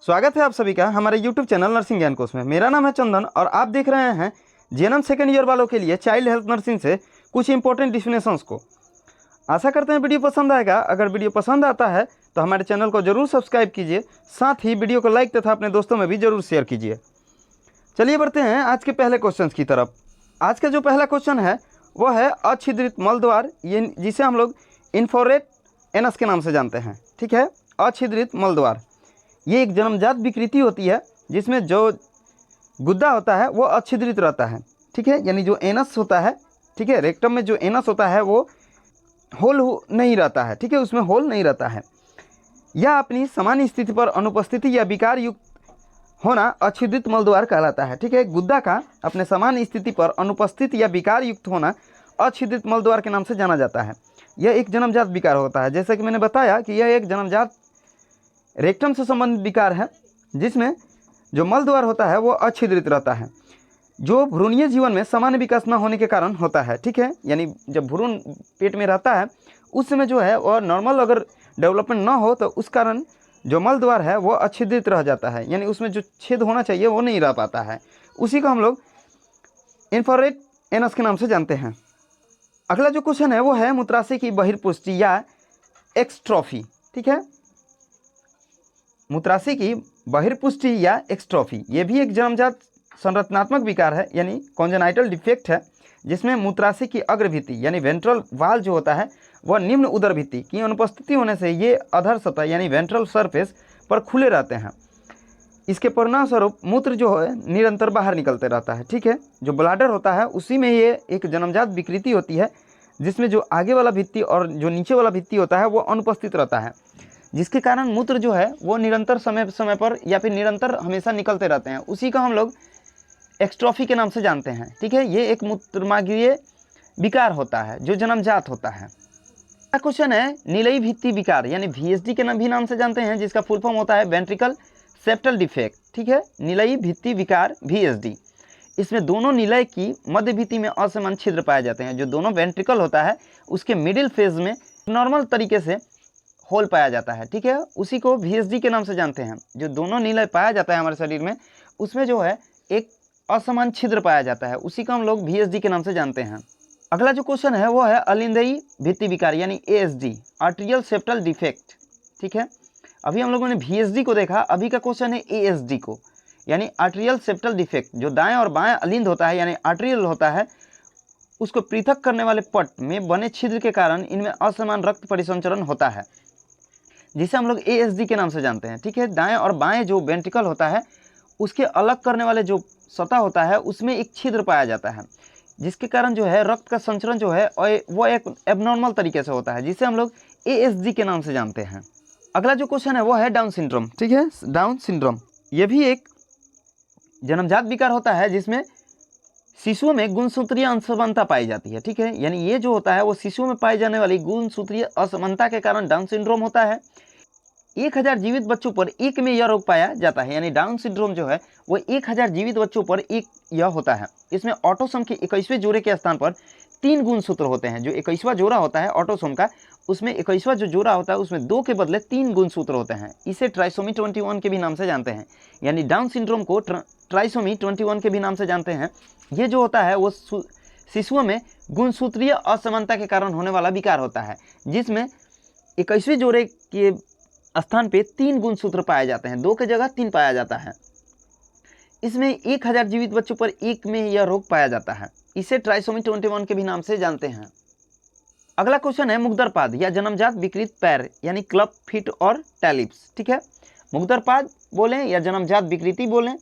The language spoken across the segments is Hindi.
स्वागत है आप सभी का हमारे YouTube चैनल नर्सिंग ज्ञान कोश में। मेरा नाम है चंदन और आप देख रहे हैं जीएनएम सेकेंड ईयर वालों के लिए चाइल्ड हेल्थ नर्सिंग से कुछ इंपॉर्टेंट डिफिनेशंस को। आशा करते हैं वीडियो पसंद आएगा। अगर वीडियो पसंद आता है तो हमारे चैनल को जरूर सब्सक्राइब कीजिए, साथ ही वीडियो को लाइक तथा अपने दोस्तों में भी जरूर शेयर कीजिए। चलिए बढ़ते हैं आज के पहले क्वेश्चन की तरफ। आज का जो पहला क्वेश्चन है वो है अच्छिद्रित मलद्वार, ये जिसे हम लोग इन्फ्रारेड एनस के नाम से जानते हैं। ठीक है, अच्छिद्रित मलद्वार ये एक जन्मजात विकृति होती है जिसमें जो गुद्दा होता है वो अच्छिद्रित रहता है। ठीक है, यानी जो एनस होता है, ठीक है, रेक्टम में जो एनस होता है वो होल नहीं रहता है। ठीक है, उसमें होल नहीं रहता है। यह अपनी सामान्य स्थिति पर अनुपस्थिति या विकार युक्त होना अच्छिद्रित मलद्वार कहलाता है। ठीक है, गुद्दा का अपने सामान्य स्थिति पर अनुपस्थित या विकार युक्त होना अच्छिद्रित मलद्वार के नाम से जाना जाता है। यह एक जन्मजात विकार होता है। जैसा कि मैंने बताया कि यह एक जन्मजात रेक्टम से संबंधित विकार है जिसमें जो मलद्वार होता है वो अच्छिद्रित रहता है, जो भ्रूणीय जीवन में सामान्य विकास न होने के कारण होता है। ठीक है, यानी जब भ्रूण पेट में रहता है उस समय जो है और नॉर्मल अगर डेवलपमेंट ना हो तो उस कारण जो मलद्वार है वो अच्छिद्रित रह जाता है, यानी उसमें जो छेद होना चाहिए वो नहीं रह पाता है। उसी को हम लोग इन्फ्रारेड एनस के नाम से जानते हैं। अगला जो क्वेश्चन है वो है मूत्राशय की बहिर्पुष्टि या एक्सट्रॉफी। ठीक है, मूत्राशय की बहिर्पुष्टि या एक्सट्रॉफी ये भी एक जन्मजात संरचनात्मक विकार है, यानी कॉन्जेनाइटल डिफेक्ट है, जिसमें मूत्राशय की अग्रभित्ति यानी वेंट्रल वाल जो होता है वह निम्न उदर भित्ति की अनुपस्थिति होने से ये अधर सतह यानी वेंट्रल सरफेस पर खुले रहते हैं। इसके परिणाम स्वरूप मूत्र जो है निरंतर बाहर निकलते रहता है। ठीक है, जो ब्लाडर होता है उसी में ये एक जन्मजात विकृति होती है जिसमें जो आगे वाला भित्ति और जो नीचे वाला भित्ति होता है वो अनुपस्थित रहता है, जिसके कारण मूत्र जो है वो निरंतर समय समय पर या फिर निरंतर हमेशा निकलते रहते हैं। उसी को हम लोग एक्सट्रॉफी के नाम से जानते हैं। ठीक है, ये एक मूत्रमार्गीय विकार होता है जो जन्मजात होता है। अगला क्वेश्चन है नीलयी भित्ति विकार, यानी VSD के भी नाम से जानते हैं, जिसका फुल फॉर्म होता है वेंट्रिकल सेप्टल डिफेक्ट। ठीक है, नीलयी भित्ति विकार VSD, इसमें दोनों नीलय की मध्य भित्ति में असमान छिद्र पाए जाते हैं। जो दोनों वेंट्रिकल होता है उसके मिडिल फेज में नॉर्मल तरीके से होल पाया जाता है। ठीक है, उसी को VSD के नाम से जानते हैं। जो दोनों नीलय पाया जाता है हमारे शरीर में उसमें जो है एक असमान छिद्र पाया जाता है, उसी को हम लोग VSD के नाम से जानते हैं। अगला जो क्वेश्चन है वो है अलिंदयी भित्ति विकार यानी ASD, आर्टेरियल सेप्टल डिफेक्ट। ठीक है, अभी हम लोगों ने VSD को देखा, अभी का क्वेश्चन है ASD को, यानी आर्टेरियल सेप्टल डिफेक्ट। जो दाएं और बाएं अलिंद होता है यानी आर्टेरियल होता है, उसको पृथक करने वाले पट में बने छिद्र के कारण इनमें असमान रक्त परिसंचरण होता है, जिसे हम लोग ASD के नाम से जानते हैं। ठीक है, दाएं और बाएं जो वेंट्रिकल होता है उसके अलग करने वाले जो सतह होता है उसमें एक छिद्र पाया जाता है, जिसके कारण जो है रक्त का संचरण जो है वो एक एबनॉर्मल तरीके से होता है, जिसे हम लोग ASD के नाम से जानते हैं। अगला जो क्वेश्चन है वो है डाउन सिंड्रोम। ठीक है, डाउन सिंड्रोम ये भी एक जन्मजात विकार होता है जिसमें शिशुओं में गुणसूत्रीय असमानता पाई जाती है। ठीक है, यानी ये जो होता है वो शिशुओं में पाई जाने वाली गुणसूत्रीय असमानता के कारण डाउन सिंड्रोम होता है। 1000 जीवित बच्चों पर एक में यह रोग पाया जाता है, यानी डाउन सिंड्रोम जो है वो 1000 जीवित बच्चों पर एक यह होता है। इसमें ऑटोसोम के 21वें जोड़े के स्थान पर 3 गुणसूत्र होते हैं। जो 21वां जोड़ा होता है ऑटोसोम का, उसमें 21वां जो जोड़ा होता है उसमें 2 के बदले 3 गुणसूत्र होते हैं। इसे ट्राइसोमी 21 के भी नाम से जानते हैं, यानी डाउन सिंड्रोम को ट्राइसोमी 21 के भी नाम से जानते हैं। ये जो होता है वो शिशुओं में गुणसूत्रीय असमानता के कारण होने वाला विकार होता है, जिसमें 21वें जोड़े के स्थान पे 3 गुणसूत्र पाए जाते हैं, 2 की जगह 3 पाया जाता है। इसमें 1000 जीवित बच्चों पर एक में यह रोग पाया जाता है। इसे ट्राइसोमी 21 के भी नाम से जानते हैं। अगला क्वेश्चन है मुग्दरपाद या जन्मजात विकृत पैर, यानी क्लब फीट और टैलिप्स। ठीक है, मुग्दरपाद बोलें या जन्मजात विकृति बोलें,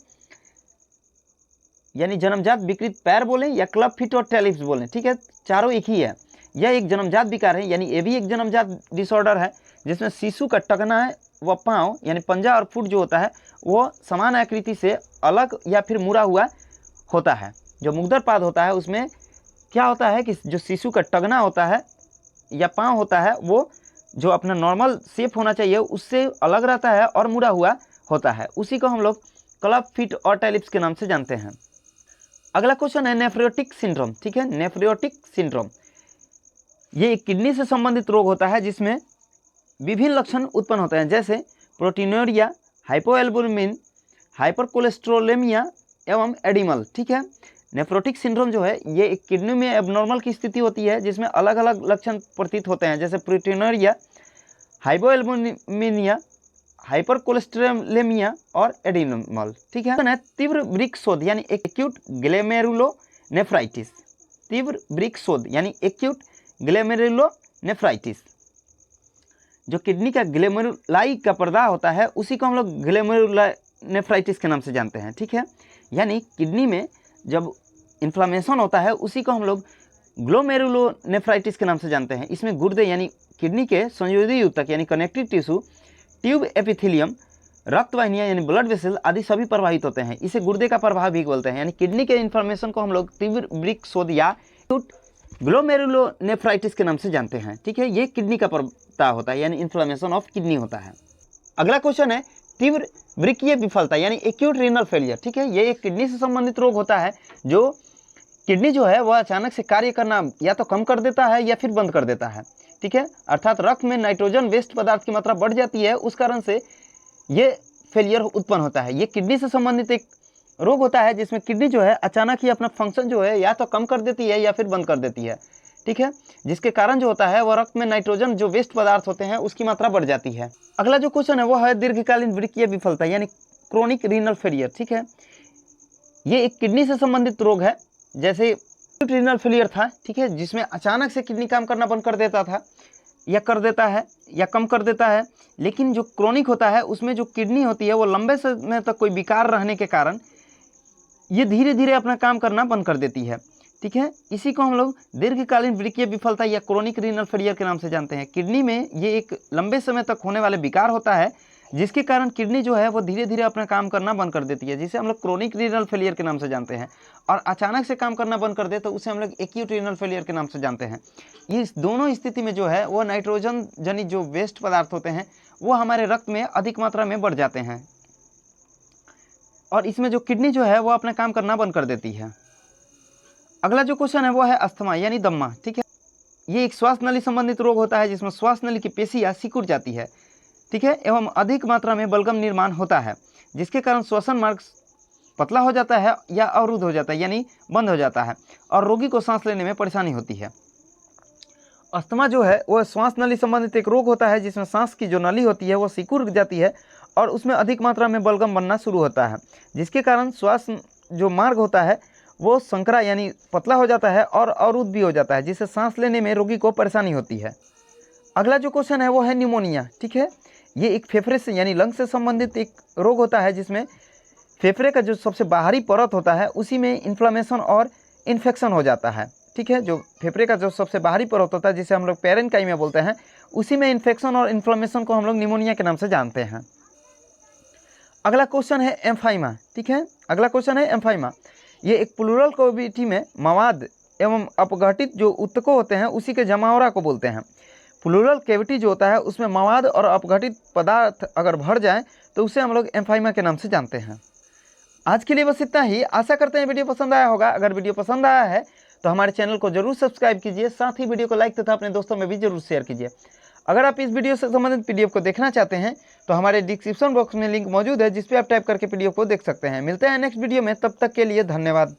यानी जन्मजात विकृत पैर बोलें या क्लब फीट और टैलिप्स बोलें। ठीक है, चारों एक ही है। यह एक जन्मजात विकार है, यानी ये भी एक जन्मजात डिसऑर्डर है जिसमें शिशु का टखना व पाँव यानी पंजा और फुट जो होता है वो समान आकृति से अलग या फिर मुड़ा हुआ होता है। जो मुग्दरपाद होता है उसमें क्या होता है कि जो शिशु का टखना होता है या पाँव होता है वो जो अपना नॉर्मल शेप होना चाहिए उससे अलग रहता है और मुड़ा हुआ होता है। उसी को हम लोग क्लब फीट और टैलिप्स के नाम से जानते हैं। अगला क्वेश्चन है नेफ्रियोटिक सिंड्रोम। ठीक है, नेफ्रियोटिक सिंड्रोम ये एक किडनी से संबंधित रोग होता है जिसमें विभिन्न लक्षण उत्पन्न होते हैं, जैसे प्रोटीनोरिया, हाइपोएल्बुमिन, हाइपरकोलेस्ट्रोलेमिया एवं एडिमल। ठीक है, नेफ्रोटिक सिंड्रोम जो है ये एक किडनी में एबनॉर्मल की स्थिति होती है जिसमें अलग अलग लक्षण प्रतीत होते हैं, जैसे प्रोटीनोरिया, हाइपोएल्बुमिनिया, हाइपरकोलेस्ट्रोलेमिया और एडिनमल। ठीक है, तीव्र वृक्क शोध यानी एक्यूट ग्लोमेरुलोनेफ्राइटिस, तीव्र वृक्क शोध यानी एक्यूट ग्लोमेरुलोनेफ्राइटिस। जो किडनी का ग्लोमेरुलाई का पर्दा होता है उसी को हम लोग ग्लोमेरुलोनेफ्राइटिस के नाम से जानते हैं। ठीक है, यानी किडनी में जब इन्फ्लामेशन होता है उसी को हम लोग ग्लोमेरुलोनेफ्राइटिस के नाम से जानते हैं। इसमें गुर्दे यानी किडनी के संयोजी ऊतक यानी कनेक्टिव टिश्यू, ट्यूब एपिथेलियम, रक्त वाहिनियाँ यानी ब्लड वेसल आदि सभी प्रभावित होते हैं। इसे गुर्दे का प्रभाव भी बोलते हैं। यानी किडनी के इन्फ्लामेशन को हम लोग तीव्र वृक्क शोध या ग्लोमेरुलोनेफ्राइटिस के नाम से जानते हैं। ठीक है, ये किडनी का पर्दा होता है यानी इन्फ्लामेशन ऑफ किडनी होता है। अगला क्वेश्चन है तीव्र वृक्कीय विफलता यानी एक्यूट रीनल फेलियर। ठीक है, ये एक किडनी से संबंधित रोग होता है जो किडनी जो है वह अचानक से कार्य करना या तो कम कर देता है या फिर बंद कर देता है। ठीक है, अर्थात रक्त में नाइट्रोजन वेस्ट पदार्थ की मात्रा बढ़ जाती है, उस कारण से ये फेलियर उत्पन्न होता है। ये किडनी से संबंधित एक रोग होता है जिसमें किडनी जो है अचानक ही अपना फंक्शन जो है या तो कम कर देती है या फिर बंद कर देती है। ठीक है, जिसके कारण जो होता है वह रक्त में नाइट्रोजन जो वेस्ट पदार्थ होते हैं उसकी मात्रा बढ़ जाती है। अगला जो क्वेश्चन है वो है दीर्घकालीन वृक्कीय विफलता यानी क्रोनिक रीनल फेलियर। ठीक है, ये एक किडनी से संबंधित रोग है, जैसे रीनल फेलियर था। ठीक है, जिसमें अचानक से किडनी काम करना बंद कर देता था या कर देता है या कम कर देता है। लेकिन जो क्रोनिक होता है उसमें जो किडनी होती है वो लंबे समय तक कोई विकार रहने के कारण ये धीरे धीरे अपना काम करना बंद कर देती है। ठीक है, इसी को हम लोग दीर्घकालीन वृक्कीय विफलता या क्रोनिक रीनल फेलियर के नाम से जानते हैं। किडनी में ये एक लंबे समय तक होने वाले विकार होता है जिसके कारण किडनी जो है वो धीरे धीरे अपना काम करना बंद कर देती है, जिसे हम लोग क्रोनिक रीनल फेलियर के नाम से जानते हैं। और अचानक से काम करना बंद कर दे तो उसे हम लोग एक्यूट रीनल फेलियर के नाम से जानते हैं। इस दोनों स्थिति में जो है वो नाइट्रोजन जनित जो वेस्ट पदार्थ होते हैं वो हमारे रक्त में अधिक मात्रा में बढ़ जाते हैं और इसमें जो किडनी जो है वो अपना काम करना बंद कर देती है। अगला जो क्वेश्चन है वो है अस्थमा यानी दम्मा। ठीक है, ये एक श्वास नली संबंधित रोग होता है जिसमें श्वास नली की पेशियाँ सिकुड़ जाती है। ठीक है, एवं अधिक मात्रा में बलगम निर्माण होता है जिसके कारण श्वसन मार्ग पतला हो जाता है या अवरुद्ध हो जाता है यानी बंद हो जाता है और रोगी को सांस लेने में परेशानी होती है। अस्थमा जो है वह श्वास नली संबंधित एक रोग होता है जिसमें सांस की जो नली होती है वो सिकुड़ जाती है और उसमें अधिक मात्रा में बलगम बनना शुरू होता है, जिसके कारण श्वास जो मार्ग होता है वो संकरा यानी पतला हो जाता है और अवरुद्ध भी हो जाता है, जिससे सांस लेने में रोगी को परेशानी होती है। अगला जो क्वेश्चन है वो है निमोनिया। ठीक है, ये एक फेफड़े से यानी लंग से संबंधित एक रोग होता है जिसमें फेफड़े का जो सबसे बाहरी परत होता है उसी में इन्फ्लामेशन और इन्फेक्शन हो जाता है। ठीक है, जो फेफड़े का जो सबसे बाहरी परत होता है जिसे हम लोग पेरेन्काइमा बोलते हैं, उसी में इन्फेक्शन और इन्फ्लामेशन को हम लोग निमोनिया के नाम से जानते हैं। अगला क्वेश्चन है एम्फाइमा। ठीक है, अगला क्वेश्चन है एम्फाइमा। ये एक प्लूरल कैविटी में मवाद एवं अपघटित जो ऊतकों होते हैं उसी के जमावड़ा को बोलते हैं। प्लूरल कैविटी जो होता है उसमें मवाद और अपघटित पदार्थ अगर भर जाए तो उसे हम लोग एम्फाइमा के नाम से जानते हैं। आज के लिए बस इतना ही। आशा करते हैं वीडियो पसंद आया होगा। अगर वीडियो पसंद आया है तो हमारे चैनल को जरूर सब्सक्राइब कीजिए, साथ ही वीडियो को लाइक तथा अपने दोस्तों में भी जरूर शेयर कीजिए। अगर आप इस वीडियो से संबंधित पीडीएफ को देखना चाहते हैं तो हमारे डिस्क्रिप्शन बॉक्स में लिंक मौजूद है जिस पे आप टाइप करके पीडीएफ को देख सकते हैं। मिलते हैं नेक्स्ट वीडियो में, तब तक के लिए धन्यवाद।